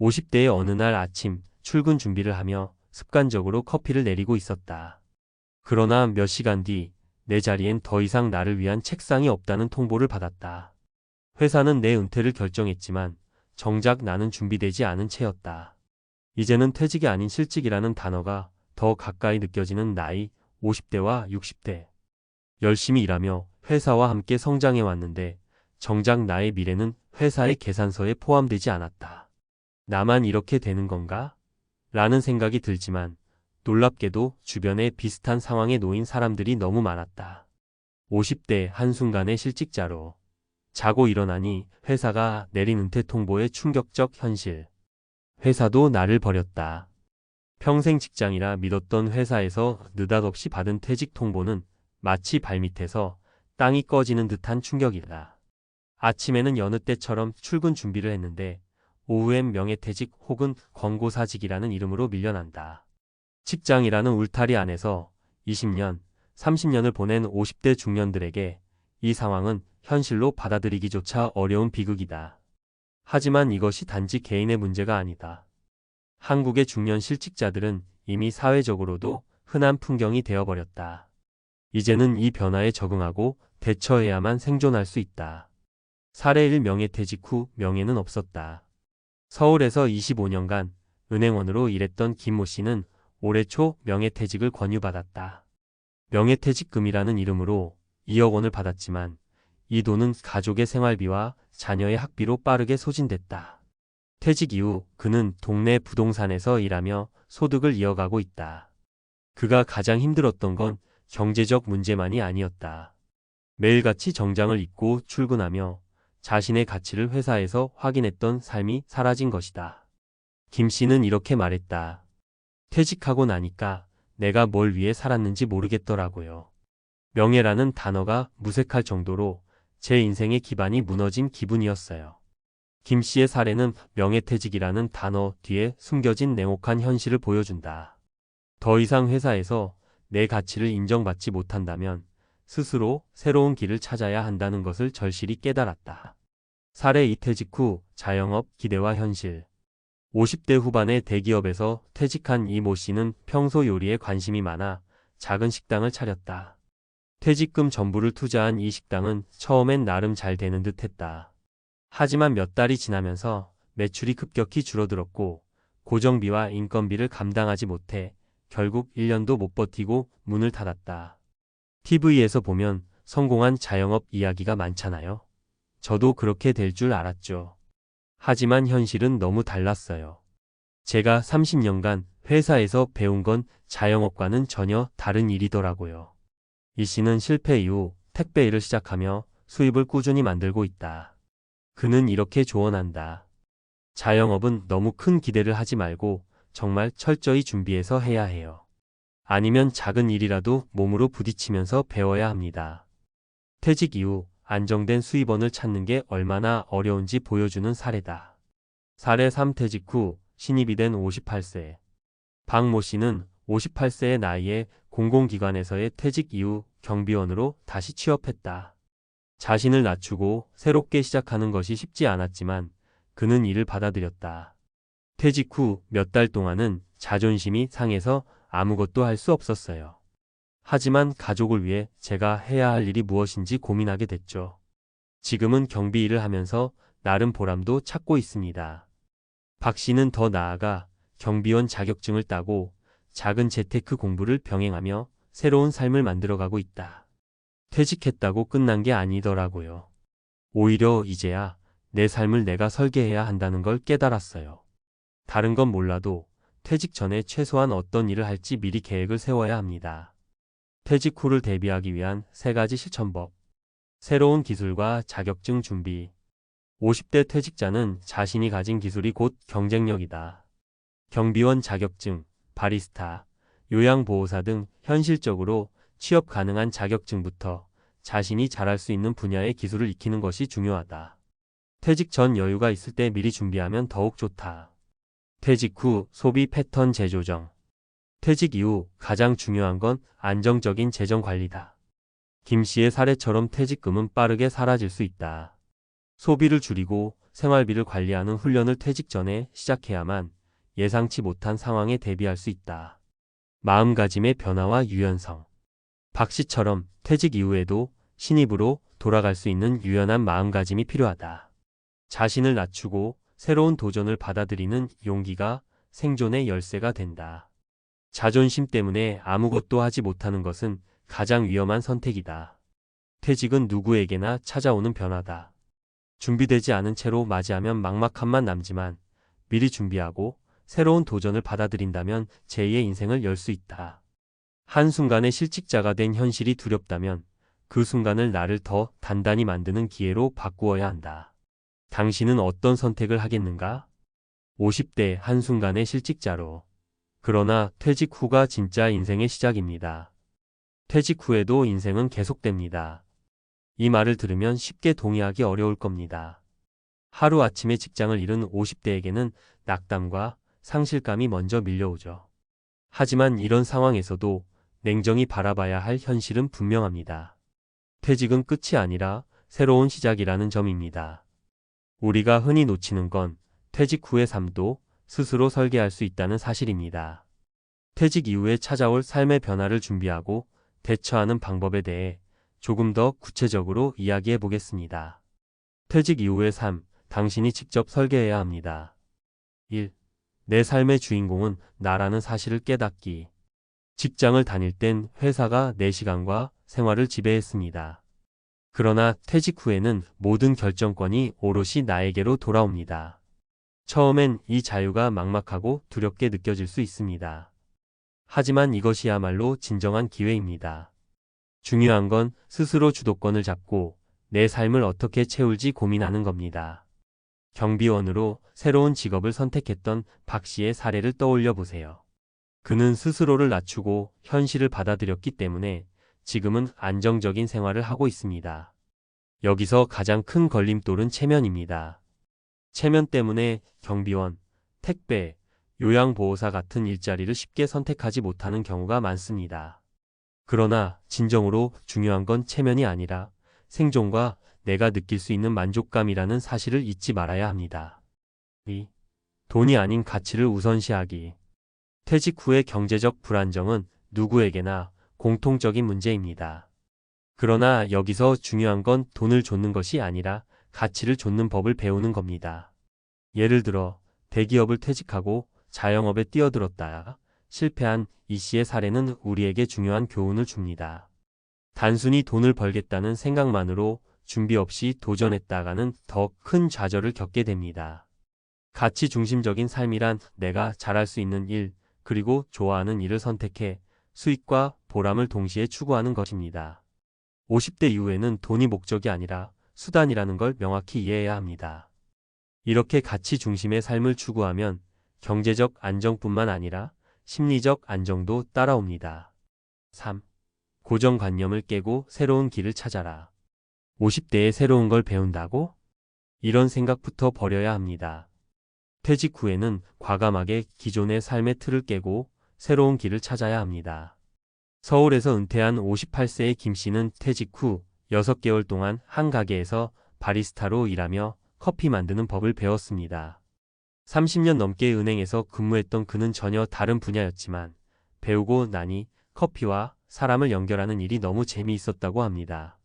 50대의 어느 날 아침 출근 준비를 하며 습관적으로 커피를 내리고 있었다. 그러나 몇 시간 뒤 내 자리엔 더 이상 나를 위한 책상이 없다는 통보를 받았다. 회사는 내 은퇴를 결정했지만 정작 나는 준비되지 않은 채였다. 이제는 퇴직이 아닌 실직이라는 단어가 더 가까이 느껴지는 나이 50대와 60대. 열심히 일하며 회사와 함께 성장해 왔는데 정작 나의 미래는 회사의 계산서에 포함되지 않았다. 나만 이렇게 되는 건가? 라는 생각이 들지만 놀랍게도 주변에 비슷한 상황에 놓인 사람들이 너무 많았다. 50대 한순간의 실직자로 자고 일어나니 회사가 내린 은퇴 통보의 충격적 현실. 회사도 나를 버렸다. 평생 직장이라 믿었던 회사에서 느닷없이 받은 퇴직 통보는 마치 발밑에서 땅이 꺼지는 듯한 충격이다. 아침에는 여느 때처럼 출근 준비를 했는데 오후엔 명예퇴직 혹은 권고사직이라는 이름으로 밀려난다. 직장이라는 울타리 안에서 20년, 30년을 보낸 50대 중년들에게 이 상황은 현실로 받아들이기조차 어려운 비극이다. 하지만 이것이 단지 개인의 문제가 아니다. 한국의 중년 실직자들은 이미 사회적으로도 흔한 풍경이 되어버렸다. 이제는 이 변화에 적응하고 대처해야만 생존할 수 있다. 사례 1 명예퇴직 후 명예는 없었다. 서울에서 25년간 은행원으로 일했던 김모 씨는 올해 초 명예퇴직을 권유받았다. 명예퇴직금이라는 이름으로 2억 원을 받았지만 이 돈은 가족의 생활비와 자녀의 학비로 빠르게 소진됐다. 퇴직 이후 그는 동네 부동산에서 일하며 소득을 이어가고 있다. 그가 가장 힘들었던 건 경제적 문제만이 아니었다. 매일같이 정장을 입고 출근하며 자신의 가치를 회사에서 확인했던 삶이 사라진 것이다. 김 씨는 이렇게 말했다. 퇴직하고 나니까 내가 뭘 위해 살았는지 모르겠더라고요. 명예라는 단어가 무색할 정도로 제 인생의 기반이 무너진 기분이었어요. 김 씨의 사례는 명예퇴직이라는 단어 뒤에 숨겨진 냉혹한 현실을 보여준다. 더 이상 회사에서 내 가치를 인정받지 못한다면 스스로 새로운 길을 찾아야 한다는 것을 절실히 깨달았다. 사례 2 퇴직 후 자영업 기대와 현실. 50대 후반의 대기업에서 퇴직한 이 모 씨는 평소 요리에 관심이 많아 작은 식당을 차렸다. 퇴직금 전부를 투자한 이 식당은 처음엔 나름 잘 되는 듯 했다. 하지만 몇 달이 지나면서 매출이 급격히 줄어들었고 고정비와 인건비를 감당하지 못해 결국 1년도 못 버티고 문을 닫았다. TV에서 보면 성공한 자영업 이야기가 많잖아요. 저도 그렇게 될 줄 알았죠. 하지만 현실은 너무 달랐어요. 제가 30년간 회사에서 배운 건 자영업과는 전혀 다른 일이더라고요. 이 씨는 실패 이후 택배 일을 시작하며 수입을 꾸준히 만들고 있다. 그는 이렇게 조언한다. 자영업은 너무 큰 기대를 하지 말고 정말 철저히 준비해서 해야 해요. 아니면 작은 일이라도 몸으로 부딪히면서 배워야 합니다. 퇴직 이후 안정된 수입원을 찾는 게 얼마나 어려운지 보여주는 사례다. 사례 3 퇴직 후 신입이 된 58세. 박 모 씨는 58세의 나이에 공공기관에서의 퇴직 이후 경비원으로 다시 취업했다. 자신을 낮추고 새롭게 시작하는 것이 쉽지 않았지만 그는 이를 받아들였다. 퇴직 후 몇 달 동안은 자존심이 상해서 아무것도 할 수 없었어요. 하지만 가족을 위해 제가 해야 할 일이 무엇인지 고민하게 됐죠. 지금은 경비 일을 하면서 나름 보람도 찾고 있습니다. 박 씨는 더 나아가 경비원 자격증을 따고 작은 재테크 공부를 병행하며 새로운 삶을 만들어가고 있다. 퇴직했다고 끝난 게 아니더라고요. 오히려 이제야 내 삶을 내가 설계해야 한다는 걸 깨달았어요. 다른 건 몰라도 퇴직 전에 최소한 어떤 일을 할지 미리 계획을 세워야 합니다. 퇴직 후를 대비하기 위한 3가지 실천법. 새로운 기술과 자격증 준비. 50대 퇴직자는 자신이 가진 기술이 곧 경쟁력이다. 경비원 자격증, 바리스타, 요양보호사 등 현실적으로 취업 가능한 자격증부터 자신이 잘할 수 있는 분야의 기술을 익히는 것이 중요하다. 퇴직 전 여유가 있을 때 미리 준비하면 더욱 좋다. 퇴직 후 소비 패턴 재조정. 퇴직 이후 가장 중요한 건 안정적인 재정 관리다. 김 씨의 사례처럼 퇴직금은 빠르게 사라질 수 있다. 소비를 줄이고 생활비를 관리하는 훈련을 퇴직 전에 시작해야만 예상치 못한 상황에 대비할 수 있다. 마음가짐의 변화와 유연성. 박 씨처럼 퇴직 이후에도 신입으로 돌아갈 수 있는 유연한 마음가짐이 필요하다. 자신을 낮추고 새로운 도전을 받아들이는 용기가 생존의 열쇠가 된다. 자존심 때문에 아무것도 하지 못하는 것은 가장 위험한 선택이다. 퇴직은 누구에게나 찾아오는 변화다. 준비되지 않은 채로 맞이하면 막막함만 남지만 미리 준비하고 새로운 도전을 받아들인다면 제2의 인생을 열 수 있다. 한순간에 실직자가 된 현실이 두렵다면 그 순간을 나를 더 단단히 만드는 기회로 바꾸어야 한다. 당신은 어떤 선택을 하겠는가? 50대 한순간의 실직자로. 그러나 퇴직 후가 진짜 인생의 시작입니다. 퇴직 후에도 인생은 계속됩니다. 이 말을 들으면 쉽게 동의하기 어려울 겁니다. 하루아침에 직장을 잃은 50대에게는 낙담과 상실감이 먼저 밀려오죠. 하지만 이런 상황에서도 냉정히 바라봐야 할 현실은 분명합니다. 퇴직은 끝이 아니라 새로운 시작이라는 점입니다. 우리가 흔히 놓치는 건 퇴직 후의 삶도 스스로 설계할 수 있다는 사실입니다. 퇴직 이후에 찾아올 삶의 변화를 준비하고 대처하는 방법에 대해 조금 더 구체적으로 이야기해 보겠습니다. 퇴직 이후의 삶, 당신이 직접 설계해야 합니다. 1. 내 삶의 주인공은 나라는 사실을 깨닫기. 직장을 다닐 땐 회사가 내 시간과 생활을 지배했습니다. 그러나 퇴직 후에는 모든 결정권이 오롯이 나에게로 돌아옵니다. 처음엔 이 자유가 막막하고 두렵게 느껴질 수 있습니다. 하지만 이것이야말로 진정한 기회입니다. 중요한 건 스스로 주도권을 잡고 내 삶을 어떻게 채울지 고민하는 겁니다. 경비원으로 새로운 직업을 선택했던 박 씨의 사례를 떠올려 보세요. 그는 스스로를 낮추고 현실을 받아들였기 때문에 지금은 안정적인 생활을 하고 있습니다. 여기서 가장 큰 걸림돌은 체면입니다. 체면 때문에 경비원, 택배, 요양보호사 같은 일자리를 쉽게 선택하지 못하는 경우가 많습니다. 그러나 진정으로 중요한 건 체면이 아니라 생존과 내가 느낄 수 있는 만족감이라는 사실을 잊지 말아야 합니다. 2. 돈이 아닌 가치를 우선시하기. 퇴직 후의 경제적 불안정은 누구에게나 공통적인 문제입니다. 그러나 여기서 중요한 건 돈을 좇는 것이 아니라 가치를 좇는 법을 배우는 겁니다. 예를 들어 대기업을 퇴직하고 자영업에 뛰어들었다가 실패한 이 씨의 사례는 우리에게 중요한 교훈을 줍니다. 단순히 돈을 벌겠다는 생각만으로 준비 없이 도전했다가는 더 큰 좌절을 겪게 됩니다. 가치 중심적인 삶이란 내가 잘할 수 있는 일, 그리고 좋아하는 일을 선택해 수익과 보람을 동시에 추구하는 것입니다. 50대 이후에는 돈이 목적이 아니라 수단이라는 걸 명확히 이해해야 합니다. 이렇게 가치 중심의 삶을 추구하면 경제적 안정뿐만 아니라 심리적 안정도 따라옵니다. 3. 고정관념을 깨고 새로운 길을 찾아라. 50대에 새로운 걸 배운다고? 이런 생각부터 버려야 합니다. 퇴직 후에는 과감하게 기존의 삶의 틀을 깨고 새로운 길을 찾아야 합니다. 서울에서 은퇴한 58세의 김 씨는 퇴직 후 6개월 동안 한 가게에서 바리스타로 일하며 커피 만드는 법을 배웠습니다. 30년 넘게 은행에서 근무했던 그는 전혀 다른 분야였지만 배우고 나니 커피와 사람을 연결하는 일이 너무 재미있었다고 합니다.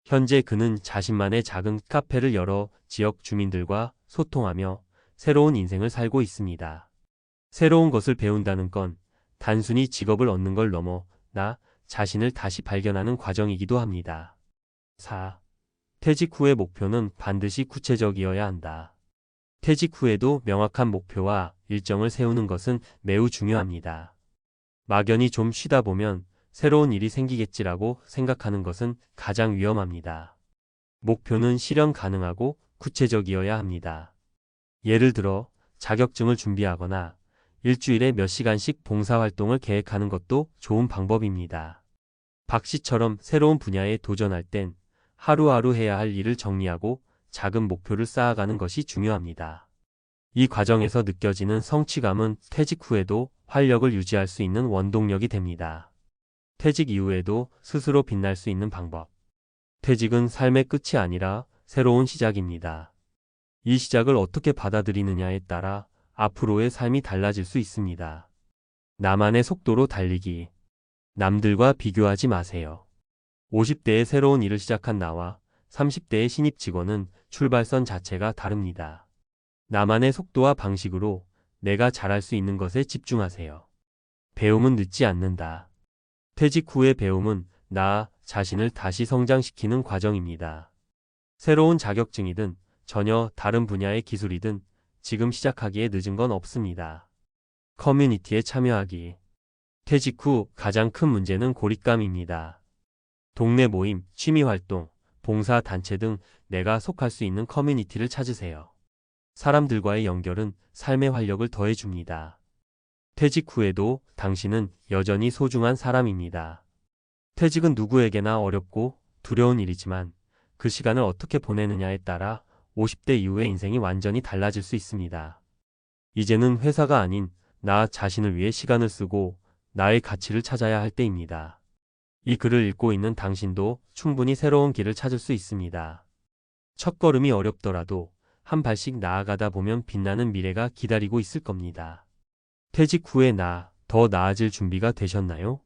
현재 그는 자신만의 작은 카페를 열어 지역 주민들과 소통하며 새로운 인생을 살고 있습니다. 새로운 것을 배운다는 건 단순히 직업을 얻는 걸 넘어 나 자신을 다시 발견하는 과정이기도 합니다. 4. 퇴직 후의 목표는 반드시 구체적이어야 한다. 퇴직 후에도 명확한 목표와 일정을 세우는 것은 매우 중요합니다. 막연히 좀 쉬다 보면 새로운 일이 생기겠지라고 생각하는 것은 가장 위험합니다. 목표는 실현 가능하고 구체적이어야 합니다. 예를 들어 자격증을 준비하거나 일주일에 몇 시간씩 봉사활동을 계획하는 것도 좋은 방법입니다. 박 씨처럼 새로운 분야에 도전할 땐 하루하루 해야 할 일을 정리하고 작은 목표를 쌓아가는 것이 중요합니다. 이 과정에서 느껴지는 성취감은 퇴직 후에도 활력을 유지할 수 있는 원동력이 됩니다. 퇴직 이후에도 스스로 빛날 수 있는 방법. 퇴직은 삶의 끝이 아니라 새로운 시작입니다. 이 시작을 어떻게 받아들이느냐에 따라 앞으로의 삶이 달라질 수 있습니다. 나만의 속도로 달리기. 남들과 비교하지 마세요. 50대에 새로운 일을 시작한 나와 30대의 신입 직원은 출발선 자체가 다릅니다. 나만의 속도와 방식으로 내가 잘할 수 있는 것에 집중하세요. 배움은 늦지 않는다. 퇴직 후의 배움은 나 자신을 다시 성장시키는 과정입니다. 새로운 자격증이든 전혀 다른 분야의 기술이든 지금 시작하기에 늦은 건 없습니다. 커뮤니티에 참여하기. 퇴직 후 가장 큰 문제는 고립감입니다. 동네 모임, 취미활동, 봉사단체 등 내가 속할 수 있는 커뮤니티를 찾으세요. 사람들과의 연결은 삶의 활력을 더해줍니다. 퇴직 후에도 당신은 여전히 소중한 사람입니다. 퇴직은 누구에게나 어렵고 두려운 일이지만 그 시간을 어떻게 보내느냐에 따라 50대 이후의 인생이 완전히 달라질 수 있습니다. 이제는 회사가 아닌 나 자신을 위해 시간을 쓰고 나의 가치를 찾아야 할 때입니다. 이 글을 읽고 있는 당신도 충분히 새로운 길을 찾을 수 있습니다. 첫걸음이 어렵더라도 한 발씩 나아가다 보면 빛나는 미래가 기다리고 있을 겁니다. 퇴직 후에 더 나아질 준비가 되셨나요?